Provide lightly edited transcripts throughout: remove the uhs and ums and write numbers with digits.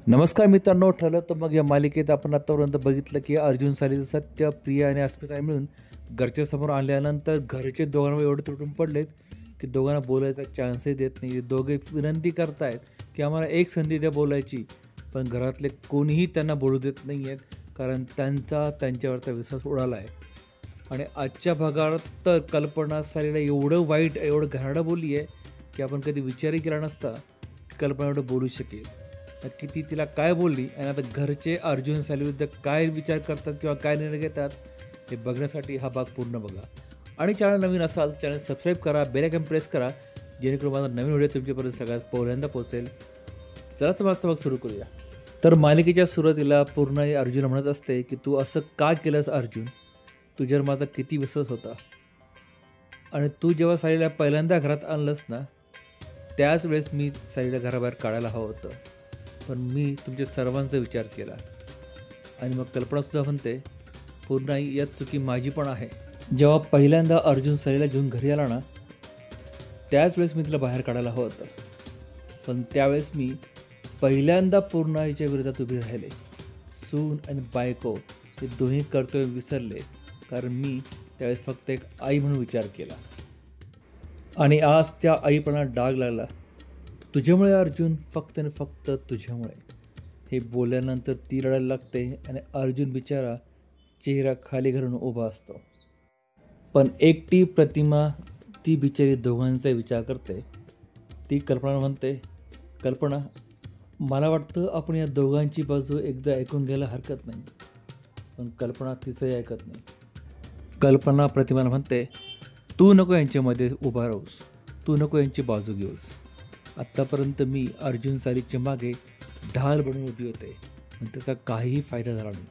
नमस्कार मित्रांनो, ठरलं तर मग या मालिकेत आपण आतापर्यंत बघितलं की अर्जुन सालीचं सत्य, प्रिया आणि अस्मिता मिळून घरच्या समोर आल्यानंतर घरचे दोघांवर एवढे तुटून पडलेत की दोघांना बोलायचा चान्सही देत नाही. दोघे विनंती करतायत की आम्हाला एक संधी द्या बोलायची, पण घरातले कोणीही त्यांना बोलू देत नाही आहेत, कारण त्यांच्यावरचा विश्वास उडाला आहे. आणि आजच्या भागात तर कल्पना सालीला एवढं वाईट, एवढं घाणेरडं बोलली आहे की आपण कधी विचारही केला नसता की कल्पना एवढं बोलू शकेल. नक्की ती तिला काय बोलली आणि आता घरचे अर्जुन सालीविरुद्ध काय विचार करतात किंवा काय निर्णय घेतात हे बघण्यासाठी हा भाग पूर्ण बघा. आणि चॅनल नवीन असाल तर चॅनल सबस्क्राईब करा, बेल आयकॉन प्रेस करा, जेणेकरून माझा नवीन व्हिडिओ तुमच्यापर्यंत सगळ्यात पहिल्यांदा पोहोचेल. चला तर मागचा भाग सुरू करूया. तर मालिकेच्या सुरुवातीला पूर्ण अर्जुन म्हणत असते की तू असं का केलंस अर्जुन, तुझ्यावर माझा किती विश्वास होता, आणि तू जेव्हा सालीला पहिल्यांदा घरात आणलंस ना, त्याच वेळेस मी सालीला घराबाहेर काढायला हवं होतं, पण मी तुमच्या सर्वांचा विचार केला. आणि मग कल्पनासुद्धा म्हणते पूर्ण यात चुकी माझी पण आहे. जेव्हा पहिल्यांदा अर्जुन सालीला घेऊन घरी आला ना, त्याच वेळेस मी तिला बाहेर काढायला हवं होतं, पण त्यावेळेस मी पहिल्यांदा पूर्ण आईच्या विरोधात उभी राहिले. सून आणि बायको हे दोन्ही कर्तव्य विसरले, कारण मी त्यावेळेस फक्त एक आई म्हणून विचार केला. आणि आज त्या आईपणात डाग लागला. तुझ्यामुळे अर्जुन, फक्त आणि फक्त तुझ्यामुळे. हे बोलल्यानंतर ती रडायला लागते आणि अर्जुन बिचारा चेहरा खाली घालून उभा असतो. पण एकटी प्रतिमा ती बिचारी दोघांचा विचार करते. ती कल्पना म्हणते, कल्पना मला वाटतं आपण या दोघांची बाजू एकदा ऐकून घ्यायला हरकत नाही. पण कल्पना तिचंही ऐकत नाही. कल्पना प्रतिमाला म्हणते, तू नको यांच्यामध्ये उभा राहूस, तू नको यांची बाजू घेऊस. आत्तापर्यंत मी अर्जुन सालीच्या मागे ढाल बनून उभी होते, पण त्याचा काहीही फायदा झाला नाही.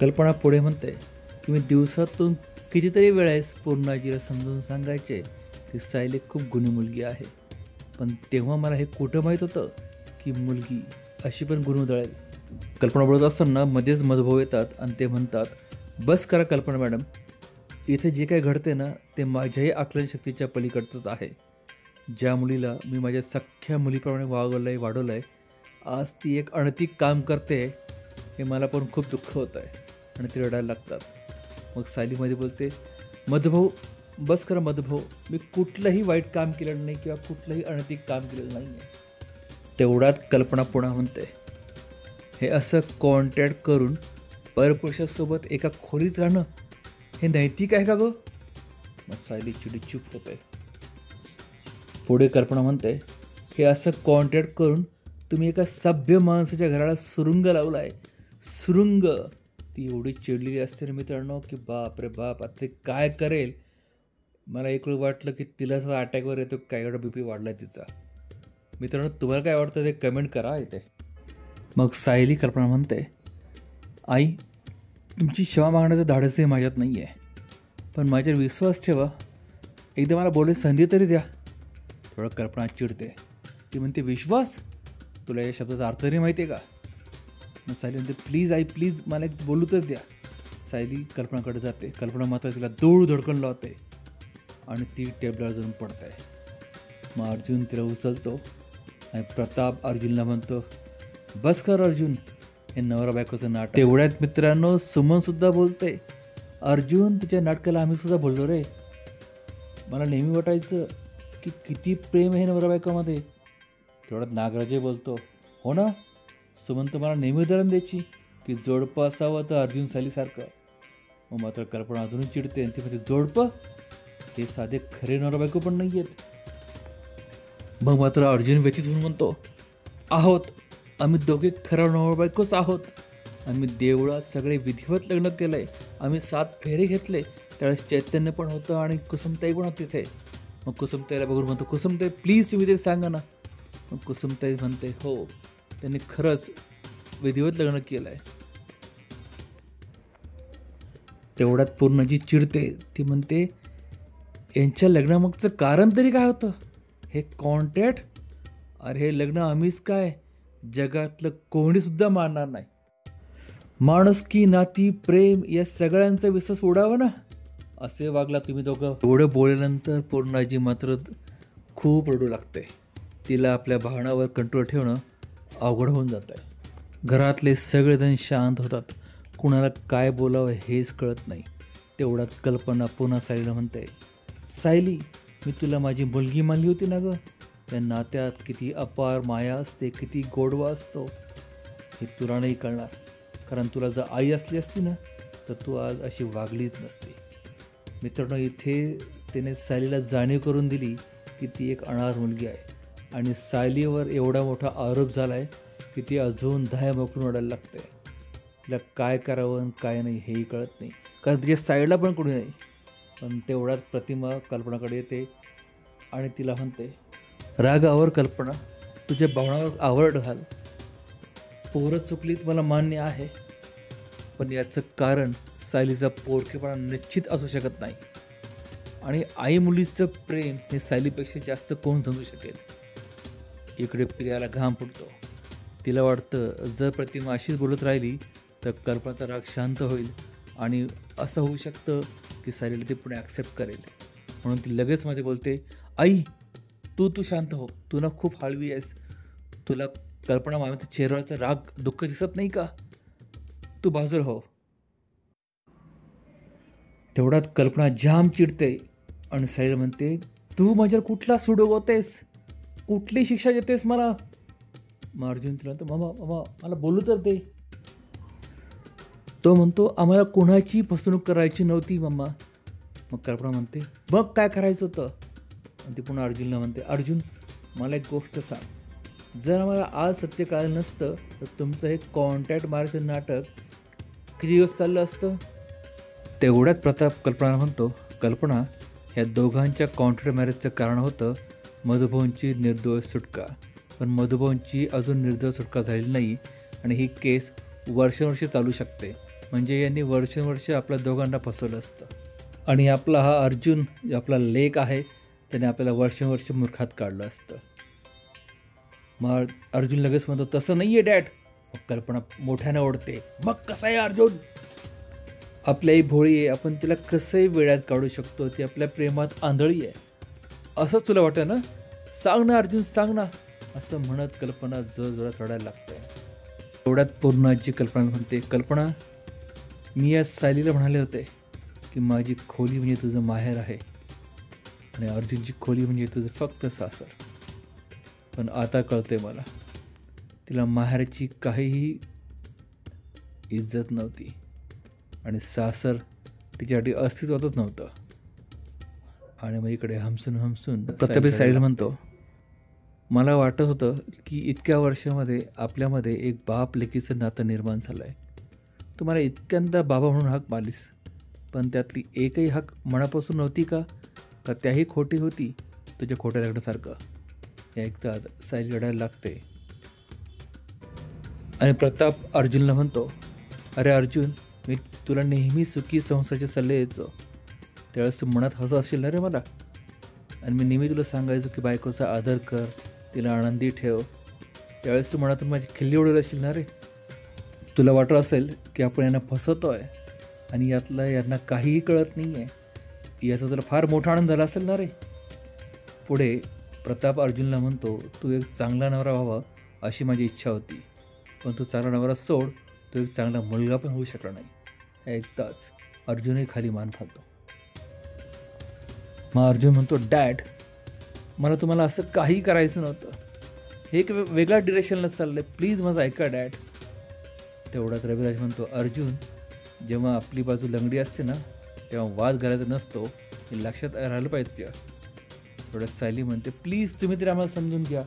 कल्पना पुढे म्हणते की मी दिवसातून कितीतरी वेळेस पूर्णाजीला समजून सांगायचे की सायली खूप गुणी मुलगी आहे, पण तेव्हा मला हे कुठं माहीत होतं की मुलगी अशी पण गुण उधळेल. कल्पना बोलत असताना मध्येच मधुभाऊ येतात आणि ते म्हणतात, बस करा कल्पना मॅडम, इथे जे काही घडते ना ते माझ्याही आकलन शक्तीच्या पलीकडचंच आहे. ज्या मुलीला मी माझ्या सख्ख्या मुलीप्रमाणे वाढवलं आहे, आज ती एक अनैतिक काम करते हे मला पण खूप दुःख होतं आहे. आणि ती रडायला लागतात. मग सायलीमध्ये बोलते, मधुभाऊ बस करा मधुभाऊ, मी कुठलंही वाईट काम केलेलं नाही किंवा कुठलंही अनैतिक काम केलेलं नाही आहे. तेवढ्यात कल्पना पुन्हा म्हणते, हे असं कॉन्टॅक्ट करून परपुरुषासोबत एका खोलीत राहणं हे नैतिक आहे का गं? मग सायली चिडी चूप होते. पुढे कल्पना म्हणते, हे असं कॉन्टॅक्ट करून तुम्ही एका सभ्य माणसाच्या घराला सुरुंग लावला आहे. सुरुंग. ती एवढी चिडलेली असते ना मित्रांनो की बाप रे बाप, आता ते काय करेल. मला एक वेळ वाटलं की तिला असं अटॅकवर येतो, काय एवढा BP वाढला आहे तिचा. मित्रांनो तुम्हाला काय वाटतं ते कमेंट करा इथे. मग सायली कल्पना म्हणते, आई तुमची क्षमा मागण्याचं धाडसही माझ्यात नाही आहे, पण माझ्यावर विश्वास ठेवा, एकदा मला बोलायची संधी तरी द्या. थोडं कल्पना चिडते. ती म्हणते, विश्वास? तुला या शब्दाचा अर्थ तरी माहिती आहे का? मग सायली म्हणते, प्लीज आई प्लीज मला एक बोलू तर द्या. सायली कल्पनाकडे जाते. कल्पना मात्र तिला दूर धडकन लावते आणि ती टेबलावर जाऊन पडते. मग अर्जुन तिला उचलतो आणि प्रताप अर्जुनला म्हणतो, बस कर अर्जुन, हे नवरा बायकोचं नाटक. तेवढ्यात मित्रांनो सुमनसुद्धा बोलते, अर्जुन तुझ्या नाटकाला आम्ही सुद्धा बोललो रे. मला नेहमी वाटायचं की किती प्रेम आहे नवरा बायकोमध्ये. तेवढ्यात नागराजही बोलतो, हो ना सुमन, तुम्हाला नेहमी उदाहरण द्यायची की जोडपं असावं तर अर्जुन सालीसारखं. मग मात्र कल्पना अजूनही चिडते आणि ती म्हणते, जोडपं? हे साधे खरे नवरा बायको पण नाही आहेत. मग मात्र अर्जुन व्यथित होऊन म्हणतो, आहोत, आम्ही दोघे खरं नवरा बायकोच आहोत. आम्ही देवळात सगळे विधिवत लग्न केलं आहे, आम्ही 7 फेरे घेतले. त्यावेळेस चैतन्य पण होतं आणि कुसुमताई पण होती तिथे. मग कुसुमताईला बघून म्हणतो, कुसुमताई प्लीज तुम्ही ते सांगा ना. मग कुसुमताई म्हणते, हो त्यांनी खरंच विधिवत लग्न केलं आहे. तेवढ्यात पूर्णजी चिडते. ती म्हणते, यांच्या लग्नामागचं कारण तरी काय होतं? हे कॉन्टॅक्ट? अरे हे लग्न आम्हीच काय, जगातलं कोणीसुद्धा मानणार नाही. माणुसकी, नाती, प्रेम या सगळ्यांचा विश्वास उडावा ना, असे वागला तुम्ही दोघं. एवढं बोलल्यानंतर पूर्णाजी मात्र खूप रडू लागते. तिला आपल्या भावनावर कंट्रोल ठेवणं अवघड होऊन जात आहे. घरातले सगळेजण शांत होतात. कुणाला काय बोलावं हेच कळत नाही. तेवढ्यात कल्पना पुन्हा सायलीला म्हणते, सायली, मी तुला माझी मुलगी मानली होती ना गं. त्या नात्यात किती अपार माया असते, किती गोडवा असतो हे तुला नाही कळणार. कारण तुला जर आई असली असती ना तर तू आज अशी वागलीच नसती. मित्रांनो, इथे त्याने सायलीला जाणीव करून दिली की ती एक अनाथ मुलगी आहे आणि सायलीवर एवढा मोठा आरोप झाला आहे की ती अजून धाय मोकळून ओढायला लागते. तिला काय करावं आणि काय नाही हेही कळत नाही, कारण तिच्या साईडला पण कोणी नाही. पण तेवढ्यात प्रतिमा कल्पनाकडे येते आणि तिला म्हणते, रागावर कल्पना, तुझ्या भावनावर आवड घाल. पोरं चुकलीत मला मान्य आहे, पण याचं कारण सायलीचा पोरकेपणा निश्चित असू शकत नाही. आणि आई मुलीचं प्रेम हे सायलीपेक्षा जास्त कोण समजू शकेल. इकडे प्रियाला घाम फुटतो. तिला वाटतं जर प्रतिमा अशीच बोलत राहिली तर कल्पनाचा राग शांत होईल आणि असं होऊ शकतं की सायलीला ती पुढे ॲक्सेप्ट करेल. म्हणून ती लगेच मध्ये बोलते, आई तू शांत हो, तू ना खूप हळवी आहेस. तुला कल्पना मामाच्या चेहऱ्यावरचा राग दुःख दिसत नाही का? तू बाजूला हो. तेवढ्यात कल्पना जाम चिडते आणि सायली म्हणते, तू माझ्यावर कुठला सूड उगवतेस, कुठली शिक्षा देतेस मला? मग अर्जुन तिला म्हणतो, मामा मामा मला बोलू तर दे. तो म्हणतो, आम्हाला कोणाची फसवणूक करायची नव्हती मम्मा. मग कल्पना म्हणते, मग काय करायचं होतं? आणि ती पुन्हा अर्जुनला म्हणते, अर्जुन मला एक गोष्ट सांग, जर आम्हाला आज सत्य कळालं नसतं तर तुमचं हे कॉन्ट्रॅक्ट मारायचं नाटक किती दिवस चाललं असतं? तेवढ्यात प्रताप कल्पना म्हणतो, कल्पना, ह्या दोघांच्या कॉन्ट्रॅक्ट मॅरेजचं कारण होतं मधुभाऊंची निर्दोष सुटका. पण मधुभाऊंची अजून निर्दोष सुटका झालेली नाही आणि ही केस वर्षानुवर्षे चालू शकते. म्हणजे यांनी वर्षानुवर्ष आपल्या दोघांना फसवलं असतं. आणि आपला हा अर्जुन आपला लेक आहे, त्याने आपल्याला वर्षानुवर्ष मूर्खात काढलं असतं. मग अर्जुन लगेच म्हणतो, तसं नाही आहे डॅड. मग कल्पना मोठ्यानं ओढते, मग कसं आहे अर्जुन? आपली आई भोळी आहे, आपण तिला कसंही वेळात काढू शकतो. ती आपल्या प्रेमात आंधळी आहे, असंच तुला वाटतं ना? सांग ना अर्जुन, सांग ना. असं म्हणत कल्पना जोरात रडायला लागते. एवढ्यात पूर्णाची कल्पना म्हणते, कल्पना, मी या सायलीला म्हणाले होते की माझी खोली म्हणजे तुझं माहेर आहे आणि अर्जुनची खोली म्हणजे तुझं फक्त सासर. पण आता कळतंय मला, तिला माहेरची काहीही इज्जत नव्हती आणि सासर तिच्यासाठी अस्तित्वातच नव्हतं. आणि मग इकडे हमसून प्रताप सायलीला म्हणतो, मला वाटत होतं की इतक्या वर्षामध्ये आपल्यामध्ये एक बाप लेकीचं नातं निर्माण झालं आहे. तुम्हाला इतक्यांदा बाबा म्हणून हाक मारलीस, पण त्यातली एकही हाक मनापासून नव्हती का त्याही खोटी होती तुझ्या खोट्या लग्नासारखं? हे ऐकतात सायली रडायला लागते आणि प्रताप अर्जुनला म्हणतो, अरे अर्जुन, मी तुला नेहमी सुखी संसाराचे सल्ले द्यायचो, त्यावेळेस तू मनात हसं असेल ना रे मला. आणि मी नेहमी तुला सांगायचो की बायकोचा आदर कर, तिला आनंदी ठेव. त्यावेळेस तू मनातून माझी खिल्ली उडवली असेल ना रे. तुला वाटत असेल की आपण यांना फसवतो आहे आणि यातलं यांना काहीही कळत नाही आहे, याचा तुला फार मोठा आनंद झाला असेल ना रे. पुढे प्रताप अर्जुनला म्हणतो, तू एक चांगला नवरा व्हावा अशी माझी इच्छा होती, पण तू चांगला नवरा सोड, तो एक चांगला मुलगा पण होऊ शकला नाही. ऐकताच अर्जुनही खाली मान घालतो. मग अर्जुन म्हणतो, डॅड, मला तुम्हाला असं काही करायचं नव्हतं, हे एक वेगळ्या डिरेक्शनला चाललं आहे, प्लीज माझं ऐका डॅड. तेवढ्यात रविराज म्हणतो, अर्जुन, जेव्हा आपली बाजू लंगडी असते ना तेव्हा वाद घालायचा नसतो, हे लक्षात राहिलं पाहिजे तुझ्या. थोड्या सायली म्हणते, प्लीज तुम्ही तरी आम्हाला समजून घ्या.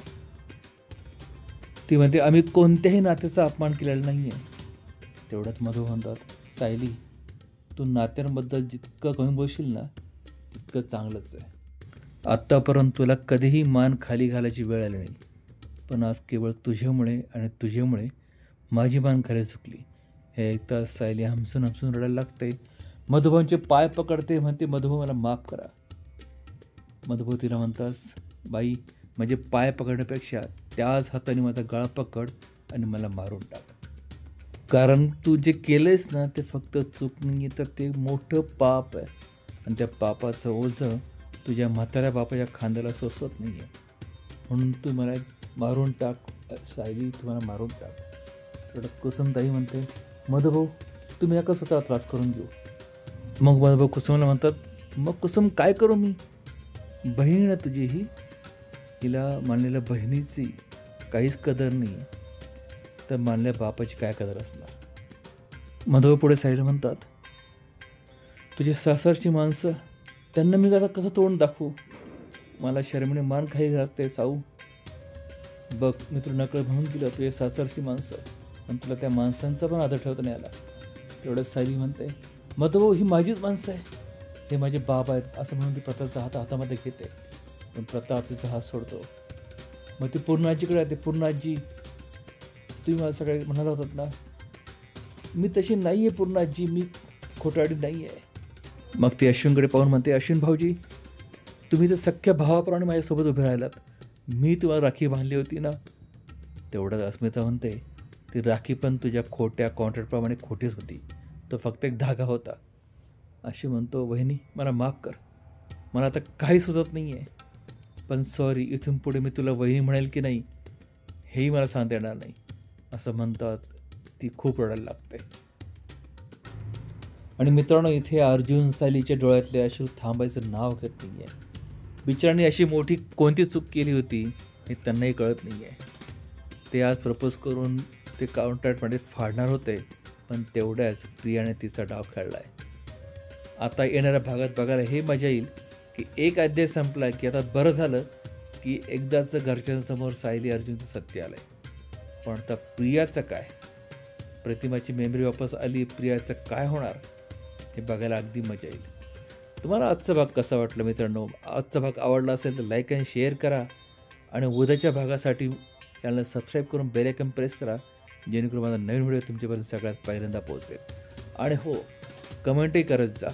ती म्हणते, आम्ही कोणत्याही नात्याचा अपमान केलेला नाही आहे. तेवढ्यात मधू म्हणतात, सायली, तू नात्यांबद्दल जितकं कमी बोलशील ना तितकं चांगलंच आहे. आत्तापर्यंत तुला कधीही मान खाली घालायची वेळ आली नाही, पण आज केवळ तुझ्यामुळे माझी मान खाली झुकली. हे ऐकता सायली हमसून रडायला लागते. मधुभाऊंचे पाय पकडते, म्हणते, मधुभाऊ मला माफ करा. मधुभाऊ तिला म्हणतास, बाई, माझे पाय पकडण्यापेक्षा त्याच हाताने माझा गळा पकड आणि मला मारून टाक. कारण तू जे केलंयस ना ते फक्त चूक नाही तर ते मोठं पाप आहे आणि त्या पापाचं ओझं तुझ्या म्हाताऱ्या बापाच्या खांद्याला सोसवत नाही आहे. म्हणून तू मला मारून टाक, सायली तुम्हाला मारून टाक. तेवढं कुसुमताई म्हणते, मधुभाऊ तुम्ही नका स्वतः त्रास करून घेऊ. मग मधुभाऊ कुसुमला म्हणतात, मग कुसुम काय करू मी? बहीण ना तुझी ही, तिला मानलेल्या बहिणीची काहीच कदर नाही तर मानल्या बापाची काय कदर असणार. मधुभाऊ पुढे सायली म्हणतात, तुझी सासरची माणसं त्यांना मी आता कसं तोंड दाखवू? मला शर्मीने मान खाई घालते साऊ. बघ मी तुला नकळ म्हणून दिलं तुझ्या सासरची माणसं, पण तुला त्या माणसांचा पण आदर ठेवता नाही आला. तेवढंच सायली म्हणते, मधुभाऊ ही माझीच माणसं आहे, हे माझे बाप आहेत असं म्हणून ती प्रतापचा हातामध्ये घेते. पण प्रताप तिचा हात सोडतो. मग ती पूर्ण आजीकडे येते. पूर्ण आजी, तुम्ही मला सगळे म्हणाला होतात ना, मी तशी नाही आहे पूर्ण आजी, मी खोटारडी नाही आहे. मग ती अश्विनकडे पाहून म्हणते, अश्विन भाऊजी तुम्ही तर सख्ख्या भावाप्रमाणे माझ्यासोबत उभे राहिलात. मी तुम्हाला राखी बांधली होती ना. तेवढंच अस्मिता म्हणते, ती राखी पण तुझ्या खोट्या कॉन्ट्रॅक्टप्रमाणे खोटीच होती, तो फक्त एक धागा होता. अशी म्हणतो, वहिनी मला माफ कर, मला आता काही सुचत नाही आहे, पण सॉरी, इथून पुढे मी तुला वहिनी म्हणेल की नाही हेही मला सांगता येणार नाही. असं म्हणतात ती खूप रडायला लागते. आणि मित्रांनो, इथे अर्जुन सायलीच्या डोळ्यातले अश्रू थांबायचं नाव घेत नाही आहे. बिचारांनी अशी मोठी कोणती चूक केली होती हे त्यांनाही कळत नाही आहे. ते आज प्रपोज करून ते कॉन्ट्रॅक्टमध्ये फाडणार होते, पण तेवढ्याच प्रियाने तिचा डाव खेळला आहे. आता येणाऱ्या भागात बघायला हे मजा येईल की एक अध्याय संपला की आता बरं झालं की एकदाच घरच्यांसमोर सायली अर्जुनचं सत्य आलं आहे. पण आता प्रियाचं काय? प्रतिमाची मेमरी वापस आली, प्रियाचं काय होणार हे बघायला अगदी मजा येईल. तुम्हाला आजचा भाग कसा वाटला मित्रांनो? आजचा भाग आवडला असेल तर लाईक आणि शेअर करा, आणि उद्याच्या भागासाठी चॅनल सबस्क्राईब करून बेल आयकॉन प्रेस करा, जेणेकरून माझा नवीन व्हिडिओ तुमच्यापर्यंत सगळ्यात पहिल्यांदा पोहोचेल. आणि हो, कमेंटही करत जा.